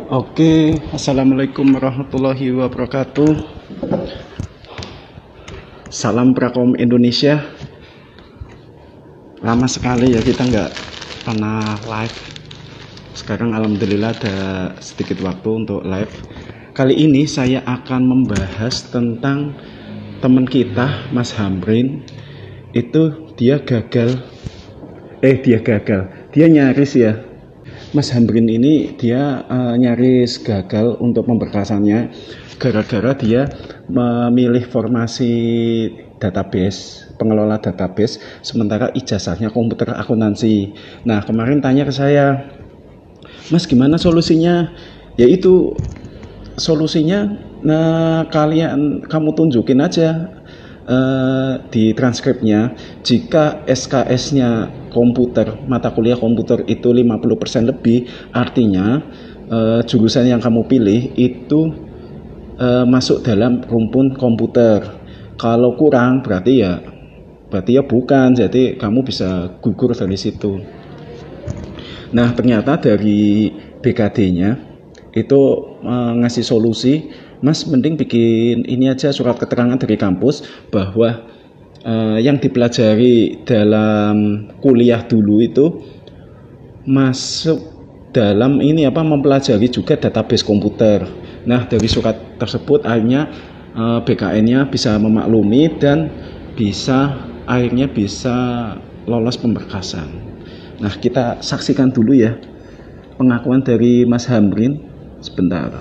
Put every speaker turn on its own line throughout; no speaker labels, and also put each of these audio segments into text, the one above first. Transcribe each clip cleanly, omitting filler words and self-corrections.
Oke, assalamualaikum warahmatullahi wabarakatuh. Salam Prakom Indonesia. Lama sekali ya kita nggak pernah live. Sekarang alhamdulillah ada sedikit waktu untuk live. Kali ini saya akan membahas tentang teman kita, Mas Hamrin. Itu dia nyaris ya. Mas Hamrin ini dia nyaris gagal untuk pemberkasannya gara-gara dia memilih formasi database, pengelola database, sementara ijazahnya komputer akuntansi. Nah, kemarin tanya ke saya, Mas gimana solusinya? Yaitu solusinya, kamu tunjukin aja di transkripnya, jika SKS-nya komputer, mata kuliah komputer itu 50% lebih, artinya jurusan yang kamu pilih itu masuk dalam rumpun komputer. Kalau kurang berarti ya bukan, jadi kamu bisa gugur dari situ. Nah, ternyata dari BKD-nya itu ngasih solusi, Mas mending bikin ini aja, surat keterangan dari kampus bahwa yang dipelajari dalam kuliah dulu itu masuk dalam ini mempelajari juga database komputer. Nah, dari surat tersebut akhirnya BKN-nya bisa memaklumi dan akhirnya bisa lolos pemberkasan. Nah, kita saksikan dulu ya pengakuan dari Mas Hamrin. Sebentar,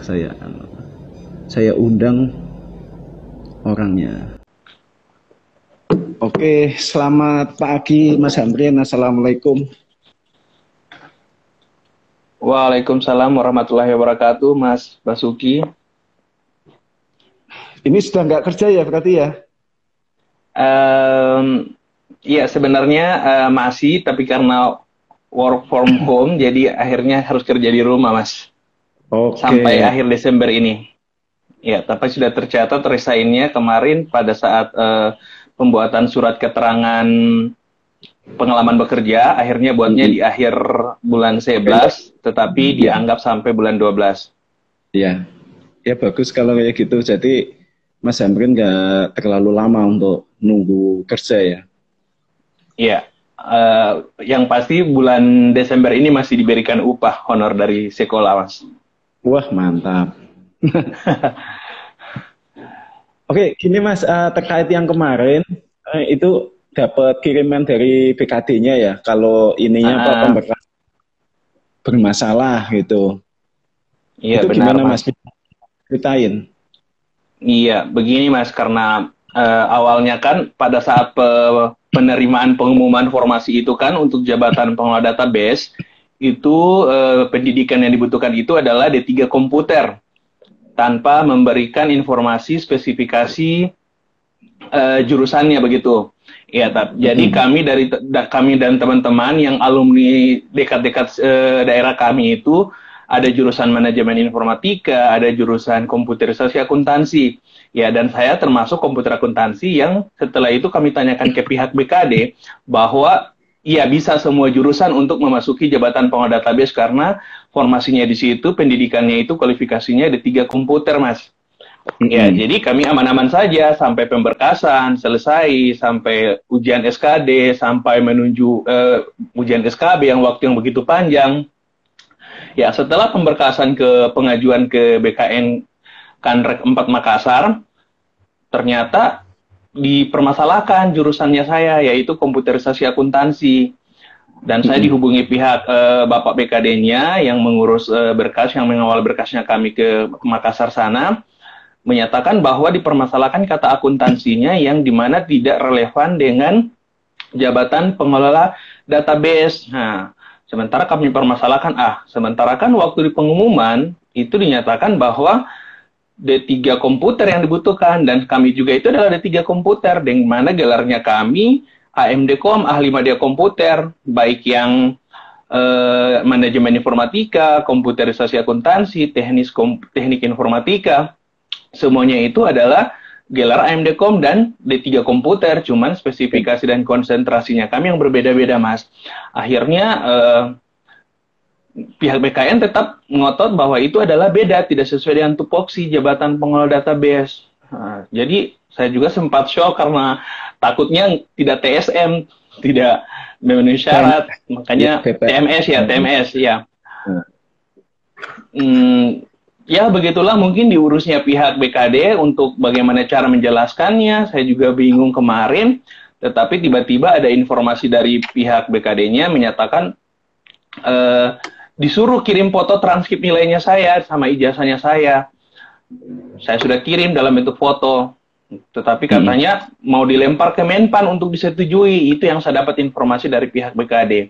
saya undang orangnya. Oke, selamat pagi Mas Hamrin. Assalamualaikum.
Waalaikumsalam warahmatullahi wabarakatuh, Mas Basuki.
Ini sudah nggak kerja ya berarti ya?
Iya, sebenarnya masih, tapi karena work from home, jadi akhirnya harus kerja di rumah, Mas.
Oke.
Sampai akhir Desember ini. Ya, tapi sudah tercatat resignnya kemarin pada saat pembuatan surat keterangan pengalaman bekerja, akhirnya buatnya di akhir bulan 11, tetapi dianggap sampai bulan 12.
Iya, ya bagus kalau kayak gitu. Jadi Mas Hamrin nggak terlalu lama untuk nunggu kerja ya?
Iya, yang pasti bulan Desember ini masih diberikan upah honor dari sekolah, Mas.
Wah, mantap. Oke, gini Mas, terkait yang kemarin itu dapat kiriman dari BKD-nya ya, kalau ininya pemberkasan bermasalah gitu.
Iya,
itu
benar,
gimana Mas? Ceritain.
Iya, begini Mas, karena awalnya kan pada saat penerimaan pengumuman formasi itu kan untuk jabatan pengelola database, itu pendidikan yang dibutuhkan itu adalah D3 komputer, tanpa memberikan informasi spesifikasi jurusannya begitu. Ya, jadi kami dan teman-teman yang alumni dekat-dekat daerah kami itu ada jurusan manajemen informatika, ada jurusan komputerisasi akuntansi. Ya, dan saya termasuk komputer akuntansi yang setelah itu kami tanyakan ke pihak BKD bahwa iya bisa semua jurusan untuk memasuki jabatan pengelola database karena formasinya di situ, pendidikannya itu kualifikasinya ada 3 komputer, Mas. Ya, jadi kami aman-aman saja sampai pemberkasan selesai, sampai ujian SKD, sampai menuju ujian SKB yang waktu yang begitu panjang. Ya, setelah pemberkasan ke pengajuan ke BKN Kanrek 4 Makassar, ternyata dipermasalahkan jurusannya saya, yaitu komputerisasi akuntansi. Dan saya dihubungi pihak Bapak BKD-nya yang mengurus berkas, yang mengawal berkasnya kami ke Makassar sana, menyatakan bahwa dipermasalahkan kata akuntansinya yang dimana tidak relevan dengan jabatan pengelola database. Nah, sementara kami permasalahkan, sementara kan waktu di pengumuman itu dinyatakan bahwa D3 komputer yang dibutuhkan, dan kami juga itu adalah D3 komputer, dengan mana gelarnya kami AMD-Com, ahli media komputer, baik yang manajemen informatika, komputerisasi akuntansi, teknik informatika, semuanya itu adalah gelar AMD-Com dan D3 komputer, cuman spesifikasi dan konsentrasinya kami yang berbeda-beda, Mas. Akhirnya pihak BKN tetap ngotot bahwa itu adalah beda, tidak sesuai dengan tupoksi jabatan pengelola database. Nah, jadi saya juga sempat shock karena takutnya tidak TSM, tidak memenuhi syarat, makanya TMS ya, TMS ya. Ya begitulah mungkin diurusnya pihak BKD untuk bagaimana cara menjelaskannya. Saya juga bingung kemarin, tetapi tiba-tiba ada informasi dari pihak BKD-nya menyatakan disuruh kirim foto transkrip nilainya saya sama ijazahnya saya. Saya sudah kirim dalam bentuk foto, tetapi katanya mau dilempar ke Menpan untuk disetujui. Itu yang saya dapat informasi dari pihak BKD.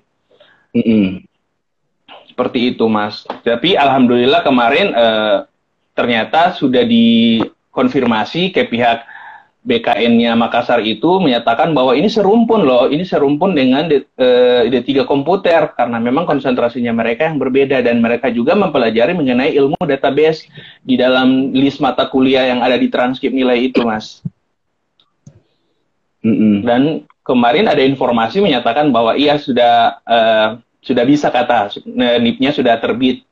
Seperti itu, Mas. Tapi alhamdulillah kemarin ternyata sudah dikonfirmasi ke pihak BKN-nya Makassar itu menyatakan bahwa ini serumpun loh, ini serumpun dengan D3 komputer karena memang konsentrasinya mereka yang berbeda dan mereka juga mempelajari mengenai ilmu database di dalam list mata kuliah yang ada di transkrip nilai itu, Mas. Dan kemarin ada informasi menyatakan bahwa iya sudah bisa kata NIP-nya sudah terbit.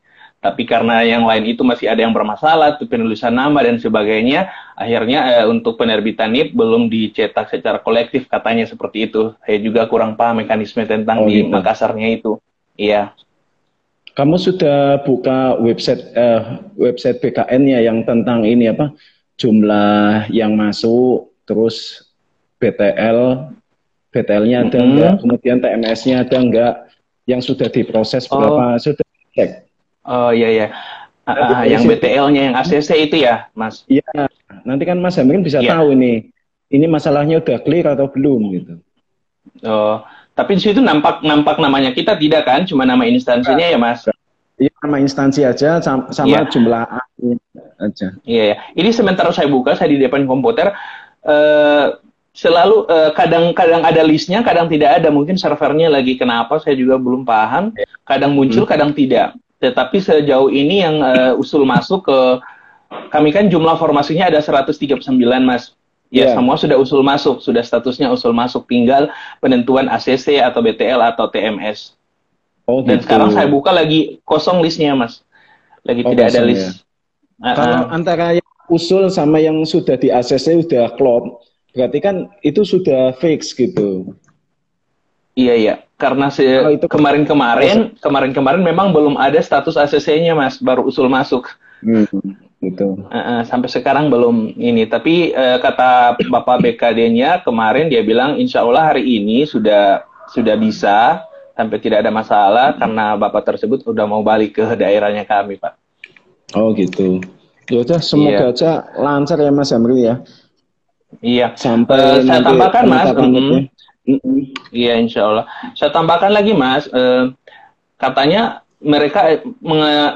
Tapi karena yang lain itu masih ada yang bermasalah, penulisan nama dan sebagainya, akhirnya untuk penerbitan NIP belum dicetak secara kolektif, katanya seperti itu. Saya juga kurang paham mekanisme tentang di Makassarnya itu. Iya.
Kamu sudah buka website BKN-nya yang tentang ini apa? Jumlah yang masuk, terus BTL-nya ada enggak? Kemudian TMS-nya ada enggak? Yang sudah diproses berapa? Sudah cek?
Oh iya ya, yang BTL-nya yang ACC itu ya, Mas?
Iya, nanti kan Mas Hamrin bisa tahu ini masalahnya udah clear atau belum gitu.
Oh, tapi di situ nampak namanya kita tidak kan, cuma nama instansinya ya, Mas?
Iya, nama instansi aja sama jumlah aja.
Iya ya. Ini sementara saya buka, saya di depan komputer. Selalu kadang-kadang ada listnya, kadang tidak ada. Mungkin servernya lagi kenapa, saya juga belum paham. Kadang muncul, kadang tidak. Tetapi sejauh ini yang usul masuk ke kami kan jumlah formasinya ada 139, Mas. Ya, semua sudah usul masuk, sudah statusnya usul masuk, tinggal penentuan ACC atau BTL atau TMS. Dan sekarang saya buka lagi kosong listnya, Mas. Lagi tidak ada list.
Kalau antara yang usul sama yang sudah di ACC sudah klop, berarti kan itu sudah fix gitu.
Iya, karena kemarin memang belum ada status ACC-nya, Mas, baru usul masuk.
Gitu.
Sampai sekarang belum ini. Tapi kata Bapak BKD-nya kemarin dia bilang insya Allah hari ini sudah bisa, sampai tidak ada masalah karena Bapak tersebut udah mau balik ke daerahnya kami, Pak.
Oh gitu. Ya udah, semoga aja lancar ya Mas Hamri ya.
Iya.
Sampai
saya tambahkan, Mas. Iya, insya Allah. Saya tambahkan lagi, Mas. Katanya mereka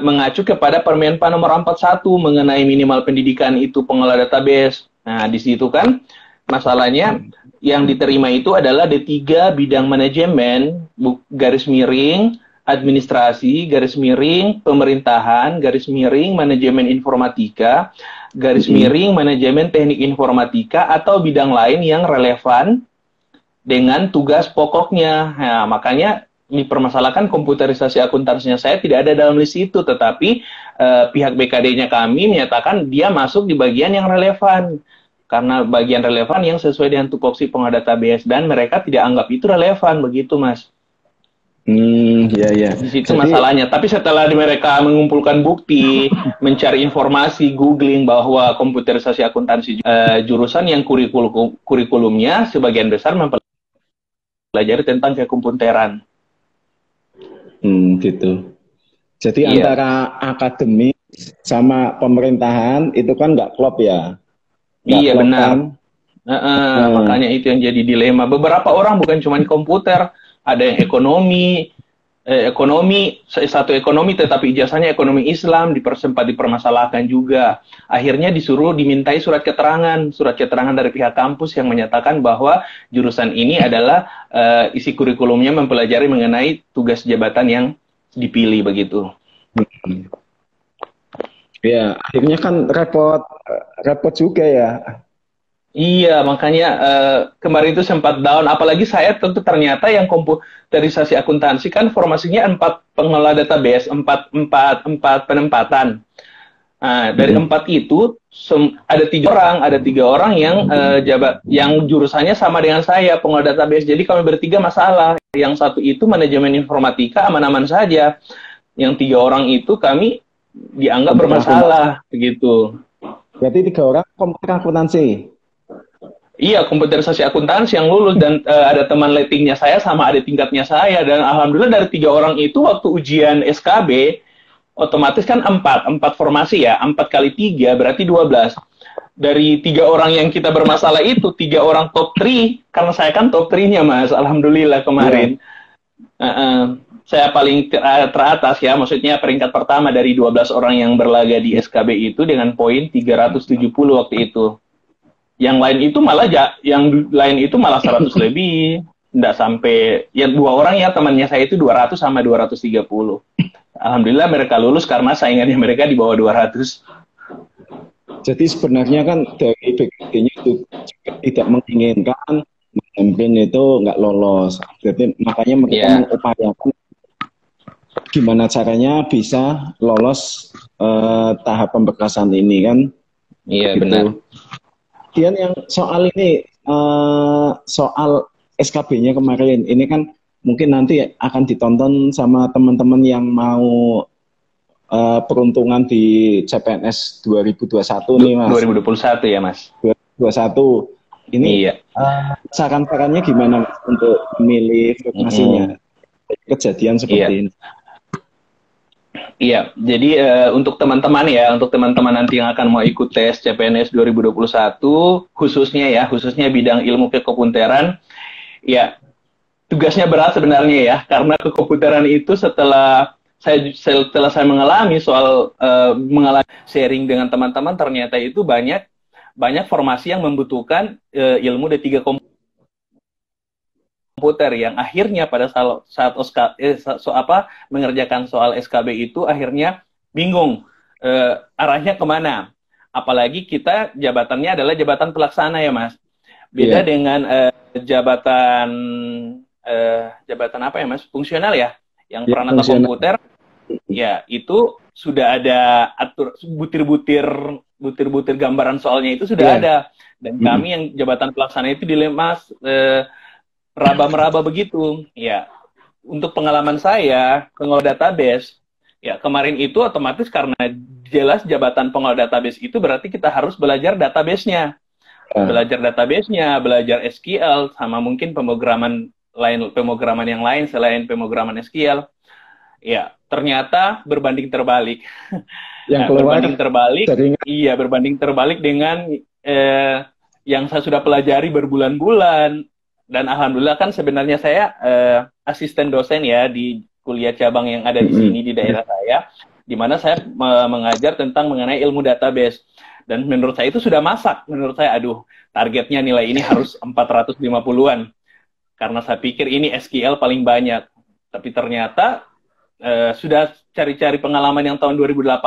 mengacu kepada Permenpan nomor 41 mengenai minimal pendidikan itu pengelola database. Nah, di situ kan masalahnya yang diterima itu adalah D3 bidang manajemen, garis miring, administrasi, garis miring, pemerintahan, garis miring, manajemen informatika, garis miring, manajemen teknik informatika, atau bidang lain yang relevan dengan tugas pokoknya. Nah, makanya dipermasalahkan komputerisasi akuntansinya saya tidak ada dalam list itu, tetapi pihak BKD-nya kami menyatakan dia masuk di bagian yang relevan. Karena bagian relevan yang sesuai dengan tupoksi pengelola database, dan mereka tidak anggap itu relevan, begitu, Mas.
Iya.
Di situ masalahnya. Tapi setelah mereka mengumpulkan bukti, mencari informasi, googling bahwa komputerisasi akuntansi jurusan yang kurikulumnya sebagian besar mempelajari tentang kekomputeran.
Gitu. Jadi antara akademik sama pemerintahan itu kan nggak klop ya?
Iya benar. Makanya itu yang jadi dilema. Beberapa orang bukan cuma komputer, ada yang ekonomi, satu ekonomi tetapi ijazahnya ekonomi Islam sempat dipermasalahkan juga. Akhirnya disuruh dimintai surat keterangan dari pihak kampus yang menyatakan bahwa jurusan ini adalah isi kurikulumnya mempelajari mengenai tugas jabatan yang dipilih begitu.
Ya, akhirnya kan repot juga ya.
Iya, makanya kemarin itu sempat down. Apalagi saya tentu ternyata yang komputerisasi akuntansi kan formasinya 4 pengelola database, empat penempatan. Nah, dari
Mm-mm.
4 itu ada tiga orang yang yang jurusannya sama dengan saya pengelola database. Jadi kami bertiga masalah. Yang satu itu manajemen informatika aman-aman saja. Yang 3 orang itu kami dianggap
Komputer akuntansi.
bermasalah begitu.
Berarti 3 orang komputer akuntansi.
Iya, komputerisasi akuntansi yang lulus dan ada teman lettingnya saya sama adik tingkatnya saya dan alhamdulillah dari 3 orang itu waktu ujian SKB otomatis kan empat formasi ya, 4 kali 3 berarti 12. Dari 3 orang yang kita bermasalah itu 3 orang top 3 karena saya kan top 3-nya mas, alhamdulillah
Iya.
kemarin. Saya paling teratas ya, maksudnya peringkat pertama dari 12 orang yang berlaga di SKB itu dengan poin 370 waktu itu. Yang lain itu malah 100 lebih, tidak sampai ya 2 orang ya temannya saya itu 200 sama 230. Alhamdulillah mereka lulus karena saingannya mereka di bawah 200.
Jadi sebenarnya kan dari BGD-nya itu juga tidak menginginkan mungkin itu nggak lolos. Jadi makanya mereka
Ya,
mengupayakan gimana caranya bisa lolos tahap pemberkasan ini kan
iya benar.
begitu. Kemudian yang soal ini soal SKB-nya kemarin ini kan mungkin nanti akan ditonton sama teman-teman yang mau peruntungan di CPNS 2021 nih Mas.
2021 ya mas.
2021 ini
Iya.
saran-sarannya gimana Mas, untuk memilih formasinya?
Mm-mm.
Kejadian seperti
Iya.
ini.
Iya, jadi untuk teman-teman nanti yang akan mau ikut tes CPNS 2021, khususnya bidang ilmu kekomputeran, ya tugasnya berat sebenarnya ya, karena kekomputeran itu setelah saya mengalami sharing dengan teman-teman, ternyata itu banyak banyak formasi yang membutuhkan ilmu D3 komputer yang akhirnya pada saat mengerjakan soal SKB itu akhirnya bingung arahnya kemana. Apalagi kita jabatannya adalah jabatan pelaksana ya Mas. Beda
Iya,
dengan jabatan apa ya Mas? Fungsional ya, yang
ya
peranata
fungsional.
komputer ya itu sudah ada butir-butir gambaran soalnya itu sudah
Iya.
ada dan
Mm-mm.
kami yang jabatan pelaksana itu dilema meraba-meraba begitu. Ya, untuk pengalaman saya pengelola database, ya kemarin itu otomatis karena jelas jabatan pengelola database itu berarti kita harus belajar
Ya.
belajar SQL sama mungkin pemrograman yang lain selain pemrograman SQL. Ya, ternyata berbanding terbalik.
Yang
Nah,
keluar jaringan.
berbanding terbalik dengan yang saya sudah pelajari berbulan-bulan. Dan alhamdulillah kan sebenarnya saya asisten dosen ya di kuliah cabang yang ada di
Mm-mm.
sini di daerah saya, di mana saya mengajar tentang mengenai ilmu database. Dan menurut saya itu sudah masak. Menurut saya, aduh, targetnya nilai ini harus 450-an. Karena saya pikir ini SQL paling banyak. Tapi ternyata sudah cari-cari pengalaman yang tahun 2018,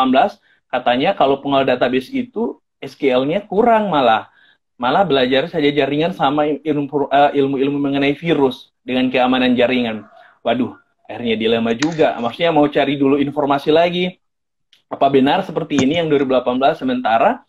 katanya kalau pengelola database itu SQL-nya kurang malah belajar saja jaringan sama ilmu-ilmu mengenai virus dengan keamanan jaringan. Waduh, akhirnya dilema juga. Maksudnya mau cari dulu informasi lagi. Apa benar seperti ini yang 2018 sementara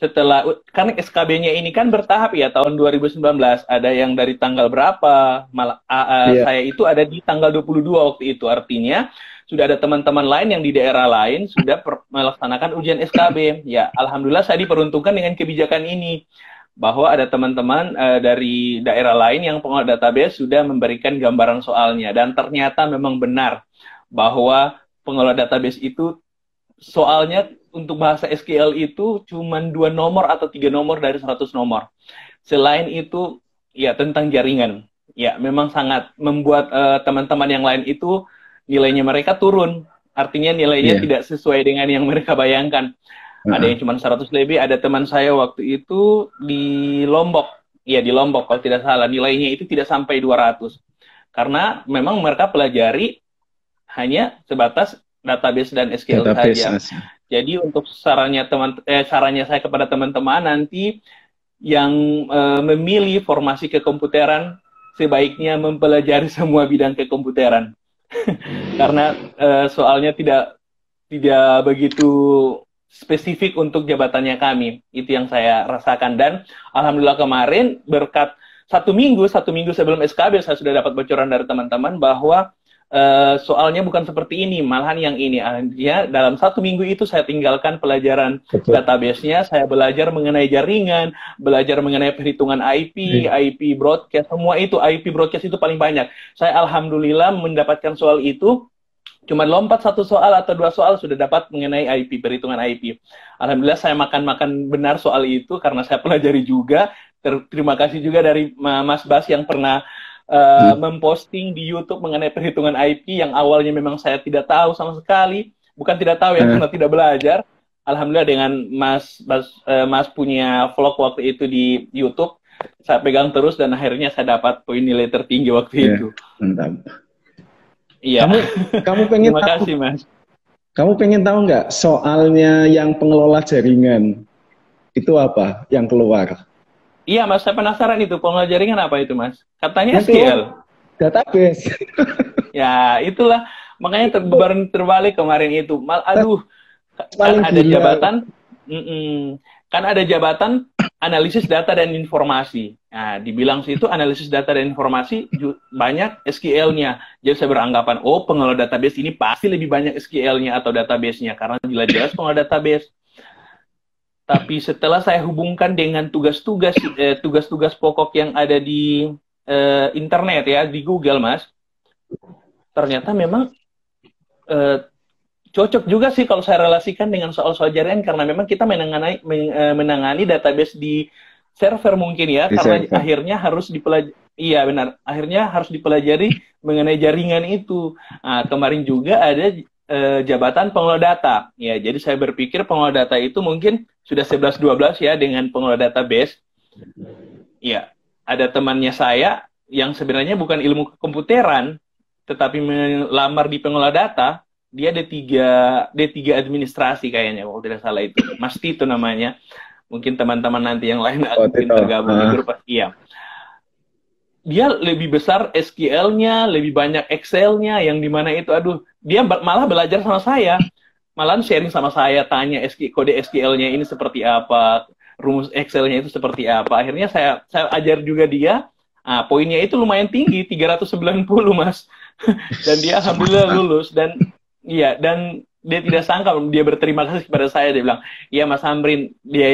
setelah kan SKB-nya ini kan bertahap ya tahun 2019 ada yang dari tanggal berapa malah
Iya.
saya itu ada di tanggal 22 waktu itu artinya sudah ada teman-teman lain yang di daerah lain sudah melaksanakan ujian SKB ya alhamdulillah saya diperuntukkan dengan kebijakan ini bahwa ada teman-teman dari daerah lain yang pengelola database sudah memberikan gambaran soalnya dan ternyata memang benar bahwa pengelola database itu soalnya untuk bahasa SQL itu cuma 2 nomor atau 3 nomor dari 100 nomor. Selain itu, ya tentang jaringan. Ya, memang sangat membuat teman-teman yang lain itu nilainya mereka turun. Artinya nilainya
Iya.
tidak sesuai dengan yang mereka bayangkan. Ada
Heeh.
yang cuma 100 lebih, ada teman saya waktu itu di Lombok. Iya, di Lombok kalau tidak salah. Nilainya itu tidak sampai 200. Karena memang mereka pelajari hanya sebatas database dan SQL
Database
saja.
asli.
Jadi untuk sarannya saya kepada teman-teman nanti yang memilih formasi kekomputeran sebaiknya mempelajari semua bidang kekomputeran. Karena soalnya tidak begitu spesifik untuk jabatannya kami. Itu yang saya rasakan. Dan alhamdulillah kemarin berkat satu minggu sebelum SKB saya sudah dapat bocoran dari teman-teman bahwa soalnya bukan seperti ini, malahan yang ini. Akhirnya dalam satu minggu itu saya tinggalkan pelajaran database-nya, saya belajar mengenai jaringan, belajar mengenai perhitungan IP, IP broadcast, semua itu. IP broadcast itu paling banyak. Saya alhamdulillah mendapatkan soal itu, cuma lompat satu soal atau dua soal sudah dapat mengenai IP, perhitungan IP. Alhamdulillah saya makan benar soal itu karena saya pelajari juga. Terima kasih juga dari Mas Bas yang pernah memposting di YouTube mengenai perhitungan IP yang awalnya memang saya tidak tahu sama sekali. Bukan tidak tahu ya, karena tidak belajar. Alhamdulillah dengan Mas punya vlog waktu itu di YouTube, saya pegang terus dan akhirnya saya dapat poin nilai tertinggi waktu itu.
Mantap.
Iya.
Kamu pengen
Terima kasih, Mas.
Kamu pengen tahu nggak soalnya yang pengelola jaringan itu apa yang keluar?
Iya, Mas, saya penasaran itu pengelola jaringan apa itu, Mas? Katanya SQL.
Database.
Ya, itulah makanya terbalik kemarin itu. Aduh, kan ada jabatan, kan ada jabatan analisis data dan informasi. Nah, dibilang situ analisis data dan informasi banyak SQL-nya. Jadi saya beranggapan, oh pengelola database ini pasti lebih banyak SQL-nya atau database-nya karena jelas-jelas pengelola database. Tapi setelah saya hubungkan dengan tugas-tugas pokok yang ada di internet ya, di Google, Mas, ternyata memang cocok juga sih kalau saya relasikan dengan soal-soal jaringan karena memang kita menangani database di server mungkin ya, karena akhirnya harus dipelajari. Iya benar, akhirnya harus dipelajari mengenai jaringan itu. Nah, kemarin juga ada jabatan pengelola data. Ya, jadi saya berpikir pengelola data itu mungkin sudah 11-12 ya dengan pengelola database. Ya, ada temannya saya yang sebenarnya bukan ilmu komputeran, tetapi melamar di pengelola data. Dia D3 administrasi kayaknya, kalau tidak salah itu. Mas Tito namanya. Mungkin teman-teman nanti yang lain mungkin tergabung di grup. Iya. Dia lebih besar SQL-nya, lebih banyak Excel-nya, yang dimana itu, aduh, dia malah belajar sama saya. Malah sharing sama saya, tanya kode SQL-nya ini seperti apa, rumus Excel-nya itu seperti apa. Akhirnya saya ajar juga dia. Nah, poinnya itu lumayan tinggi, 390, Mas. Dan dia alhamdulillah lulus. Dan iya, dan dia tidak sangka, dia berterima kasih kepada saya. Dia bilang, iya Mas Amrin, dia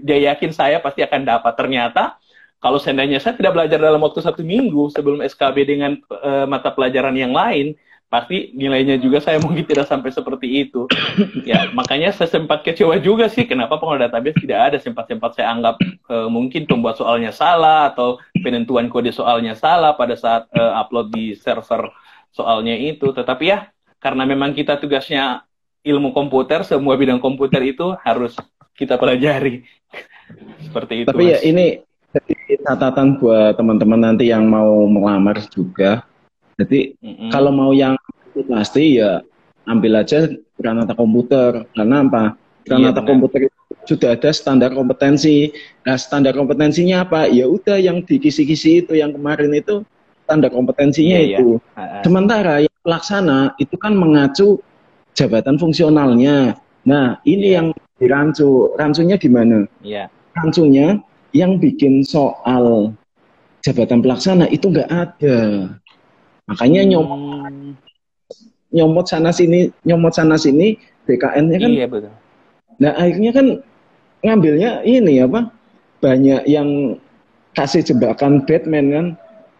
yakin saya pasti akan dapat. Ternyata, kalau seandainya saya tidak belajar dalam waktu 1 minggu sebelum SKB dengan mata pelajaran yang lain, pasti nilainya juga saya mungkin tidak sampai seperti itu. Ya, makanya saya sempat kecewa juga sih, kenapa pengelola database tidak ada. Sempat saya anggap mungkin pembuat soalnya salah, atau penentuan kode soalnya salah pada saat upload di server soalnya itu. Tetapi ya, karena memang kita tugasnya ilmu komputer, semua bidang komputer itu harus kita pelajari. Seperti itu.
Tapi Mas, ya ini catatan buat teman-teman nanti yang mau melamar juga. Jadi kalau mau yang pasti ya ambil aja Pranata Komputer. Karena apa? Pranata komputer itu sudah ada standar kompetensi. Nah, standar kompetensinya apa? Ya udah yang di kisi-kisi itu yang kemarin itu standar kompetensinya itu. Sementara yang pelaksana itu kan mengacu jabatan fungsionalnya. Nah, ini yang dirancu. Rancunya di mana? Rancunya yang bikin soal jabatan pelaksana itu nggak ada. Makanya nyomot sana sini BKN-nya kan. Iya, betul. Nah, akhirnya kan ngambilnya ini apa? Banyak yang kasih jebakan Batman kan.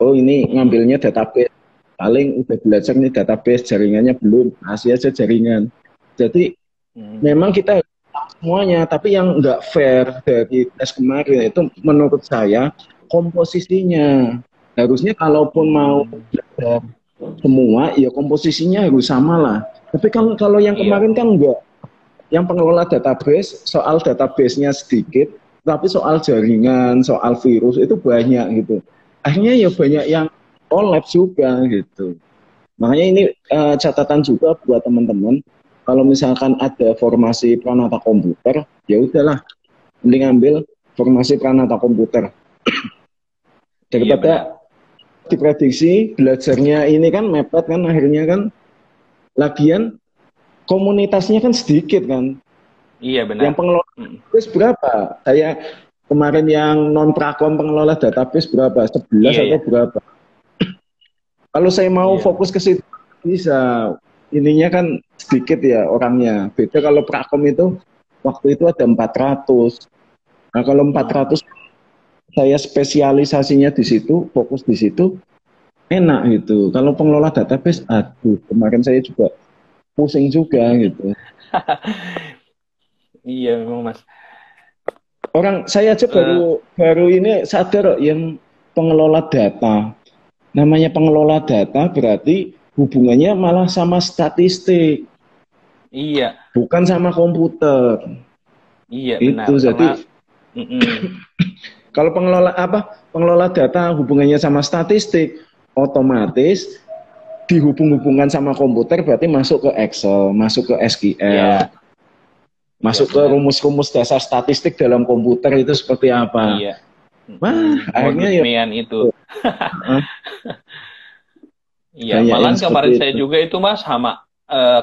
Oh, ini ngambilnya database. Paling udah belajar nih database, jaringannya belum, kasih aja jaringan. Jadi memang kita semuanya, tapi yang nggak fair dari tes kemarin itu menurut saya komposisinya. Harusnya kalaupun mau belajar semua, ya komposisinya harus sama lah. Tapi kalau yang kemarin kan enggak. Yang pengelola database, soal database-nya sedikit, tapi soal jaringan, soal virus itu banyak gitu. Akhirnya ya banyak yang collapse juga gitu. Makanya ini catatan juga buat teman-teman. Kalau misalkan ada formasi Pranata Komputer, ya udahlah, mending ambil formasi Pranata Komputer. Daripada diprediksi belajarnya ini kan mepet kan, akhirnya kan lagian komunitasnya kan sedikit kan.
Iya benar.
Yang pengelola database berapa? Kayak kemarin yang non prakom pengelola database berapa? 11 atau berapa? Kalau saya mau fokus ke situ bisa. Ininya kan sedikit ya orangnya. Beda kalau prakom itu waktu itu ada 400. Nah kalau 400 saya spesialisasinya di situ, fokus di situ, enak gitu. Kalau pengelola database, aduh kemarin saya juga pusing juga gitu.
Iya memang Mas.
Orang saya aja baru ini sadar yang pengelola data. Namanya pengelola data berarti hubungannya malah sama statistik.
Iya.
Bukan sama komputer.
Iya
itu
benar.
Jadi kalau pengelola data hubungannya sama statistik, otomatis dihubung-hubungkan sama komputer berarti masuk ke Excel, masuk ke SQL, masuk ke rumus-rumus dasar statistik dalam komputer itu seperti apa.
Iya.
Wah, akhirnya ya
itu. Iya, malah kemarin saya juga itu Mas sama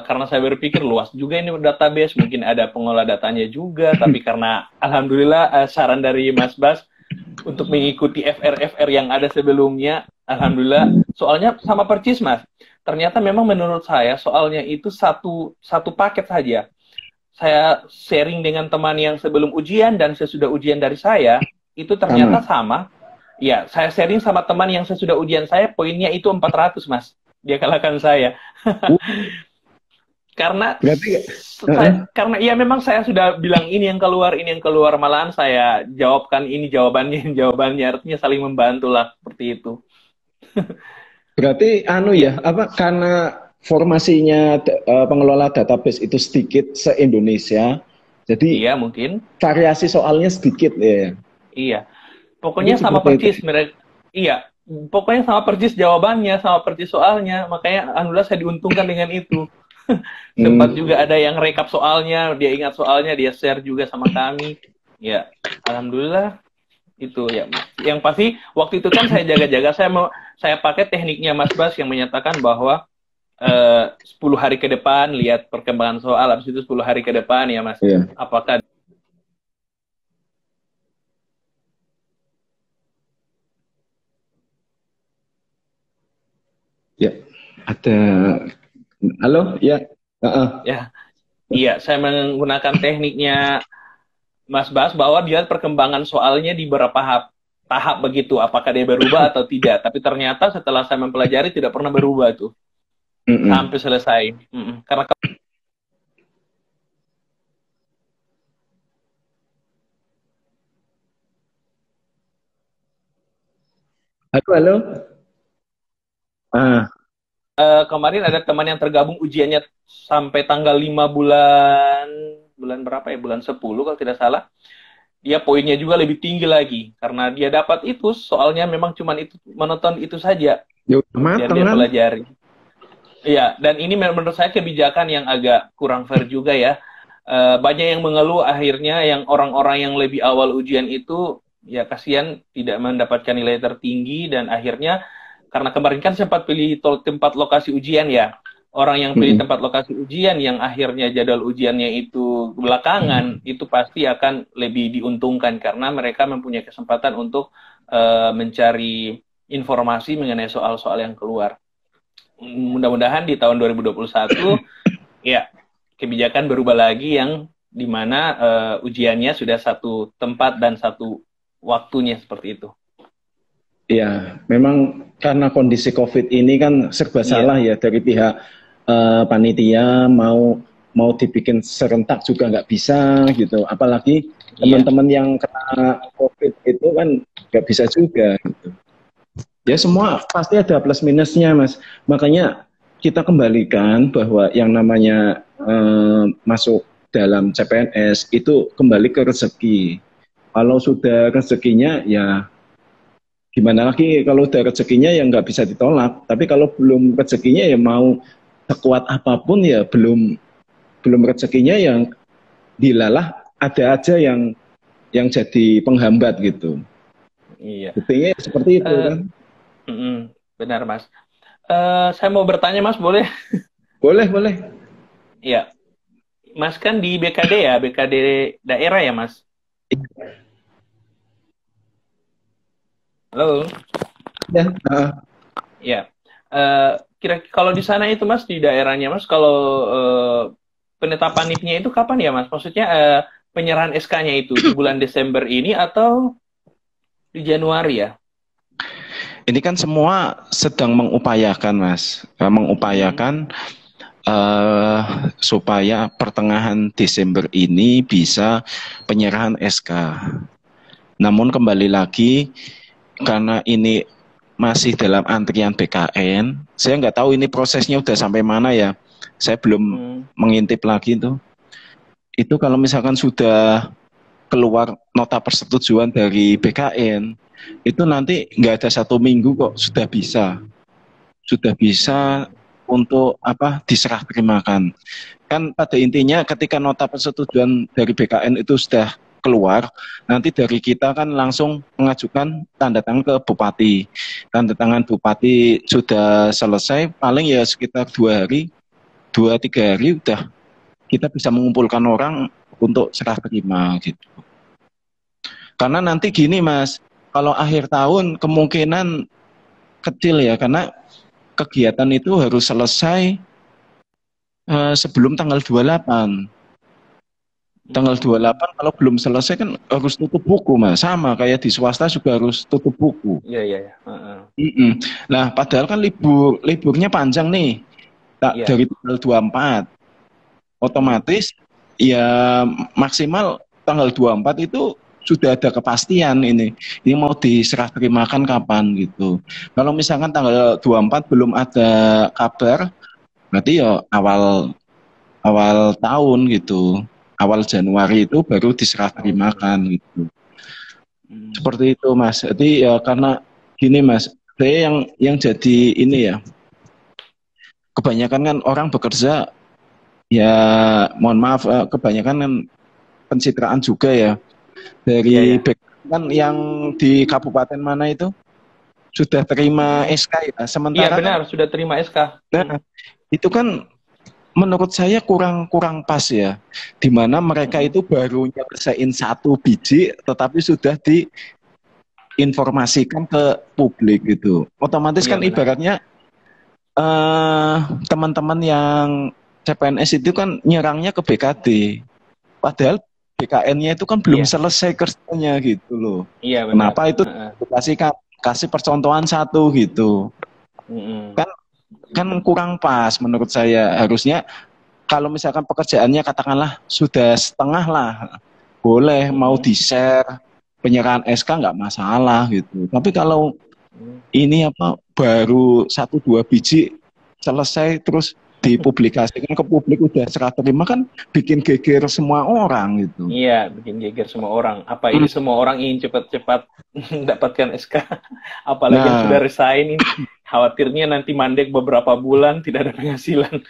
karena saya berpikir luas juga ini database, mungkin ada pengelola datanya juga, tapi karena alhamdulillah saran dari Mas Bas untuk mengikuti FR yang ada sebelumnya, alhamdulillah soalnya sama persis Mas. Ternyata memang menurut saya soalnya itu satu paket saja. Saya sharing dengan teman yang sebelum ujian dan sesudah ujian dari saya, itu ternyata sama. Ya, saya sharing sama teman yang sesudah ujian saya, poinnya itu 400, Mas. Dia kalahkan saya. Karena karena ya memang saya sudah bilang ini yang keluar, malahan saya jawabkan ini jawabannya, artinya saling membantu lah, seperti itu.
Berarti karena formasinya pengelola database itu sedikit se-Indonesia, jadi
iya mungkin
variasi soalnya sedikit ya.
Iya. Pokoknya sama persis mereka. Iya, pokoknya sama persis jawabannya, sama persis soalnya. Makanya alhamdulillah saya diuntungkan dengan itu. Sempat juga ada yang rekap soalnya, dia ingat soalnya, dia share juga sama kami. Ya, alhamdulillah itu ya. Yang pasti waktu itu kan saya jaga-jaga, saya pakai tekniknya Mas Bas yang menyatakan bahwa 10 hari ke depan lihat perkembangan soal, habis itu 10 hari ke depan ya Mas.
Iya.
Apakah
ya ada halo ya
ya iya saya menggunakan tekniknya Mas Bas bahwa dia perkembangan soalnya di beberapa tahap begitu, apakah dia berubah atau tidak, tapi ternyata setelah saya mempelajari tidak pernah berubah tuh sampai selesai. Karena
halo
kemarin ada teman yang tergabung ujiannya sampai tanggal 5 bulan berapa ya, bulan 10 kalau tidak salah, dia poinnya juga lebih tinggi lagi karena dia dapat itu soalnya memang cuma itu, menonton itu saja yang dia pelajari. Iya, dan ini menurut saya kebijakan yang agak kurang fair juga ya. Banyak yang mengeluh akhirnya yang orang-orang yang lebih awal ujian itu ya kasihan tidak mendapatkan nilai tertinggi, dan akhirnya karena kemarin kan sempat pilih tempat lokasi ujian ya. Orang yang pilih tempat lokasi ujian yang akhirnya jadwal ujiannya itu belakangan, itu pasti akan lebih diuntungkan karena mereka mempunyai kesempatan untuk mencari informasi mengenai soal-soal yang keluar. Mudah-mudahan di tahun 2021 ya kebijakan berubah lagi yang dimana ujiannya sudah satu tempat dan satu waktunya seperti itu.
Ya, memang karena kondisi COVID ini kan serba salah ya dari pihak panitia, mau dibikin serentak juga nggak bisa gitu. Apalagi teman-teman yang kena COVID itu kan nggak bisa juga gitu. Ya semua pasti ada plus minusnya Mas. Makanya kita kembalikan bahwa yang namanya masuk dalam CPNS itu kembali ke rezeki. Kalau sudah rezekinya ya gimana lagi, kalau udah rezekinya ya nggak bisa ditolak. Tapi kalau belum rezekinya ya mau sekuat apapun ya belum rezekinya yang dilalah, ada aja yang yang jadi penghambat gitu.
Iya.
Buktinya seperti itu
Eh,
kan.
benar Mas. Saya mau bertanya Mas, boleh?
Boleh, boleh.
Iya. Mas kan di BKD ya, BKD daerah ya Mas? Halo?
Ya, heeh.
Iya. Kira kalau di sana itu Mas, di daerahnya Mas, kalau penetapan NIP-nya itu kapan ya Mas? Maksudnya penyerahan SK-nya itu di bulan Desember ini atau di Januari ya?
Ini kan semua sedang mengupayakan, Mas.
Hmm.
Mengupayakan eh, supaya pertengahan Desember ini bisa penyerahan SK. Namun kembali lagi, karena ini masih dalam antrian BKN, saya nggak tahu ini prosesnya udah sampai mana ya. Saya belum
Hmm.
mengintip lagi itu. Itu kalau misalkan sudah keluar nota persetujuan dari BKN, itu nanti nggak ada 1 minggu kok sudah bisa
Hmm.
untuk apa diserah terimakan. Kan pada intinya ketika nota persetujuan dari BKN itu sudah keluar, nanti dari kita kan langsung mengajukan tanda tangan ke Bupati. Tanda tangan Bupati sudah selesai, paling ya sekitar 2 hari, 2-3 hari udah kita bisa mengumpulkan orang untuk serah terima gitu. Karena nanti gini Mas, kalau akhir tahun kemungkinan kecil ya, karena kegiatan itu harus selesai sebelum tanggal 28. Tanggal
Hmm.
28 kalau belum selesai kan harus tutup buku Mas. Sama kayak di swasta juga harus tutup buku.
Iya, iya, iya. Heeh.
Mm-mm. Nah, padahal kan liburnya panjang nih. Tak
Iya.
dari tanggal 24.
Hmm.
Otomatis ya maksimal tanggal 24 itu sudah ada kepastian ini. Ini mau diserah terimakan kapan gitu. Kalau misalkan tanggal 24 belum ada kabar, berarti ya awal awal tahun gitu. Awal Januari itu baru diserah
Awal Januari.
terimakan gitu.
Hmm.
Seperti itu Mas. Jadi ya karena gini Mas, saya yang jadi ini ya, kebanyakan kan orang bekerja ya mohon maaf kebanyakan kan pencitraan juga ya.
Iya,
Dari
ya.
back kan yang di kabupaten mana itu sudah terima
Hmm.
SK ya.
Iya,
Sementara kan
benar, sudah terima SK. Hmm.
nah, itu kan menurut saya kurang kurang pas ya. Di mana mereka
Hmm.
itu baru nyelesain 1 biji tetapi sudah diinformasikan ke publik gitu. Otomatis
Iya,
kan
benar.
ibaratnya eh teman-teman yang CPNS itu kan nyerangnya ke BKD. Padahal BKN-nya itu kan belum
Iya.
selesai kerjanya gitu loh.
Iya, benar.
Kenapa itu
Heeh.
kasih percontohan satu gitu.
Hmm.
Kan kan kurang pas menurut saya. Harusnya kalau misalkan pekerjaannya katakanlah sudah setengah lah, boleh mau
Hmm.
di-share penyerahan SK nggak masalah gitu. Tapi kalau
Hmm.
ini apa baru 1-2 biji selesai terus dipublikasikan ke publik udah serah terima kan bikin geger semua orang gitu.
Iya, bikin geger semua orang. Apa
Hmm.
ini semua orang ingin cepat-cepat mendapatkan SK? Apalagi yang sudah
Nah,
resign ini. Khawatirnya nanti mandek beberapa bulan tidak ada penghasilan.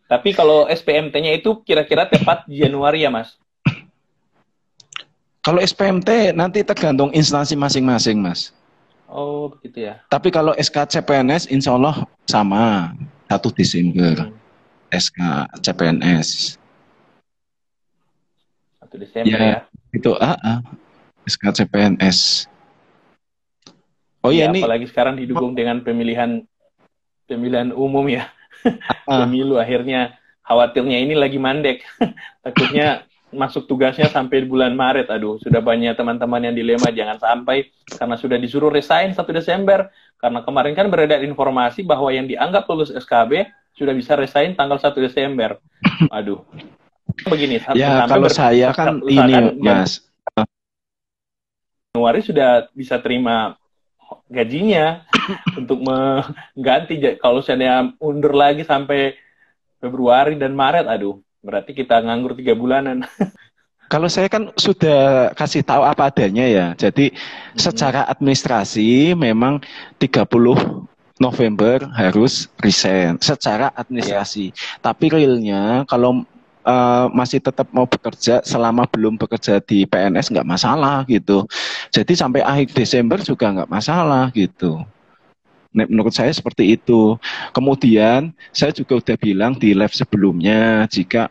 Tapi kalau SPMT-nya itu kira-kira tepat Januari ya, Mas?
kalau SPMT nanti tergantung instansi masing-masing, Mas.
Oh, begitu ya.
Tapi kalau SK CPNS insya Allah sama 1 Desember
Hmm.
SK CPNS.
1 Desember
Ya
ya.
itu SK CPNS. Oh ya
Iya,
ini
apalagi sekarang didukung dengan pemilihan pemilihan umum ya.
ah,
Pemilu akhirnya khawatirnya ini lagi mandek. Takutnya masuk tugasnya sampai bulan Maret. Aduh, sudah banyak teman-teman yang dilema jangan sampai karena sudah disuruh resign 1 Desember. Karena kemarin kan beredar informasi bahwa yang dianggap lulus SKB sudah bisa resign tanggal 1 Desember. Aduh, begini
ya
sampai
kalau saya kan ini
usahakan
Mas.
Januari sudah bisa terima gajinya untuk mengganti kalau saya undur lagi sampai Februari dan Maret, aduh, berarti kita nganggur 3 bulanan.
Kalau saya kan sudah kasih tahu apa adanya ya. Jadi secara administrasi memang 30 November harus resign secara
Ya,
administrasi. Tapi realnya kalau masih tetap mau bekerja selama belum bekerja di PNS nggak masalah gitu. Jadi sampai akhir Desember juga nggak masalah gitu. Menurut saya seperti itu. Kemudian saya juga udah bilang di live sebelumnya, jika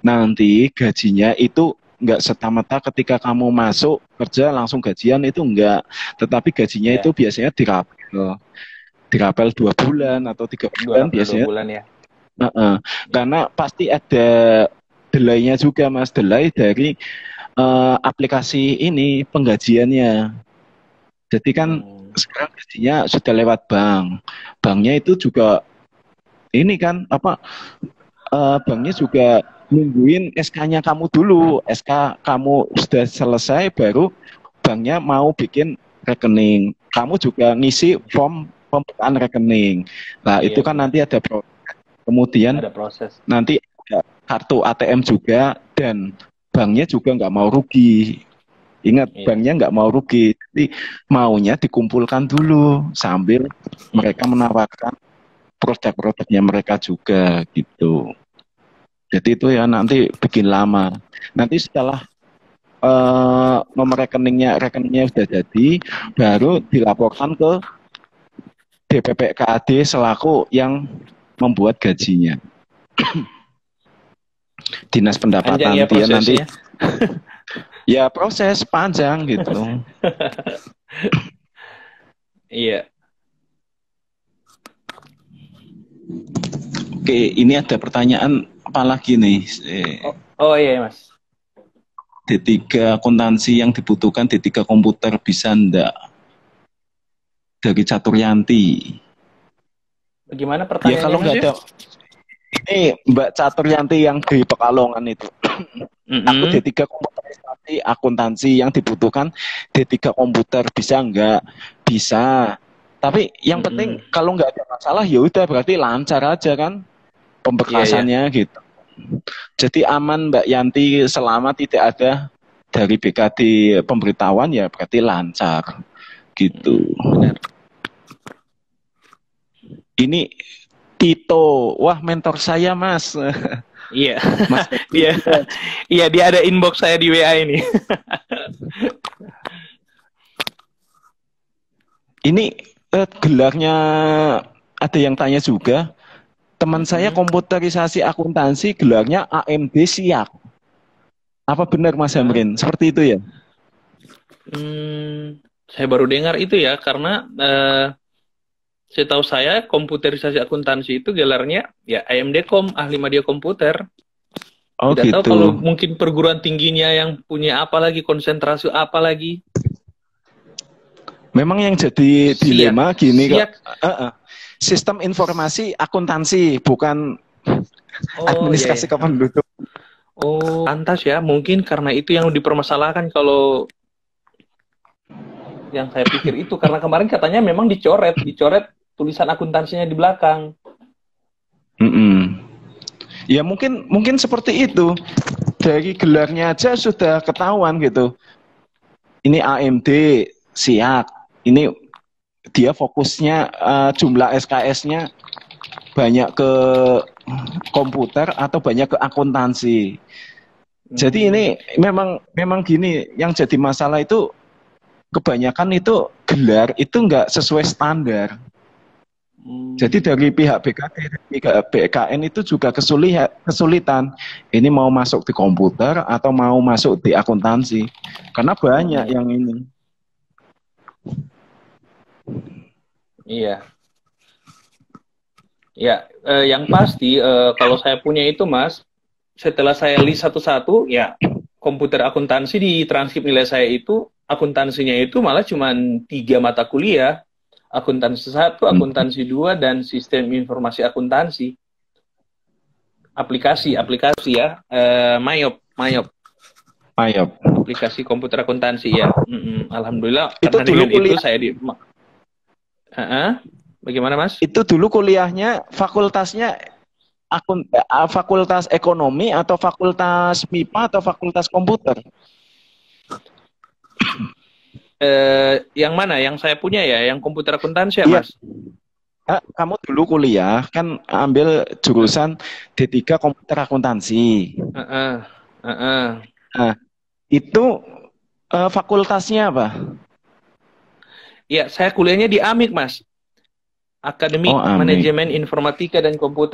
nanti gajinya itu nggak serta-merta ketika kamu masuk kerja langsung gajian, itu enggak. Tetapi gajinya itu
Ya,
biasanya dirapel 2 bulan atau 3 bulan
dua
biasanya.
bulan ya.
Karena pasti ada delay-nya juga Mas, delay dari aplikasi ini penggajiannya. Jadi kan sekarang gajinya sudah lewat bank. Banknya itu juga ini kan apa, banknya juga nungguin SK-nya kamu dulu. SK kamu sudah selesai baru banknya mau bikin rekening. Kamu juga ngisi form pembukaan rekening. Nah, itu
Iya,
kan
benar.
nanti ada kemudian
Ada proses.
nanti ada kartu ATM juga, dan banknya juga nggak mau rugi. Ingat,
Iya.
banknya nggak mau rugi, jadi maunya dikumpulkan dulu sambil mereka menawarkan produk-produknya mereka juga gitu. Jadi itu ya nanti bikin lama. Nanti setelah nomor rekeningnya sudah jadi, baru dilaporkan ke DPPKAD selaku yang membuat gajinya. Dinas
Panjang
pendapatan
ya
dia nanti
prosesnya.
ya proses panjang gitu.
Iya.
Oke, ini ada pertanyaan apa lagi nih?
Oh iya Mas.
D3 akuntansi yang dibutuhkan D3 komputer bisa enggak? Dari Caturyanti.
Bagaimana
Ya
pertanyaannya
kalau
Mas
nggak
ya?
ada, ini Mbak Caturyanti yang di Pekalongan itu. Aku D3 komputerisasi akuntansi yang dibutuhkan D3 komputer bisa enggak? Bisa. Tapi yang penting kalau nggak ada masalah ya udah berarti lancar aja kan
Iya, iya.
pemberkasannya gitu. Jadi aman Mbak Yanti, selama tidak ada dari BKD pemberitahuan ya berarti lancar gitu.
Benar.
Ini Tito, wah mentor saya Mas.
Iya.
Mas
Dia iya dia ada inbox saya di WA ini.
Ini gelarnya ada yang tanya juga. Teman saya komputerisasi akuntansi gelarnya AMD SIAK. Apa benar Mas Hamrin? Seperti itu ya?
Saya baru dengar itu ya, karena setahu saya komputerisasi akuntansi itu gelarnya ya AMD-Com, ahli media komputer.
Oh
Tidak tahu
gitu.
kalau mungkin perguruan tingginya yang punya apa lagi, konsentrasi apa lagi.
Memang yang jadi dilema gini kok.
Siak.
Sistem informasi akuntansi, bukan administrasi kependudukan.
Oh, pantas ya. Mungkin karena itu yang dipermasalahkan kalau yang saya pikir itu. Karena kemarin katanya memang dicoret tulisan akuntansinya di belakang.
Ya mungkin seperti itu. Dari gelarnya aja sudah ketahuan gitu. Ini AMD SIAK. Ini dia fokusnya jumlah SKS-nya banyak ke komputer atau banyak ke akuntansi. Jadi ini memang gini, yang jadi masalah itu kebanyakan itu gelar itu nggak sesuai standar. Jadi dari pihak BKD, pihak BKN itu juga kesulitan. Ini mau masuk di komputer atau mau masuk di akuntansi. Karena banyak yang ini.
Iya. Ya, yang pasti kalau saya punya itu Mas, setelah saya list satu-satu, ya komputer akuntansi di transkrip nilai saya itu, akuntansinya itu malah cuma 3 mata kuliah. Akuntansi 1, akuntansi 2, dan sistem informasi akuntansi. Aplikasi ya, Mayop. Aplikasi komputer akuntansi ya. Alhamdulillah,
Itu
karena
dulu
dengan
kuliah.
itu saya di... Bagaimana Mas?
Itu dulu kuliahnya fakultasnya fakultas ekonomi atau fakultas MIPA atau fakultas komputer?
Yang mana? Yang saya punya ya, yang komputer akuntansi ya,
Iya.
Mas?
Kamu dulu kuliah kan ambil jurusan D3 Komputer Akuntansi.
Heeh, heeh.
Nah, itu fakultasnya apa?
Ya, saya kuliahnya di AMIK, Mas.
Oh,
Akademik
Amik.
Manajemen Informatika dan Komputer.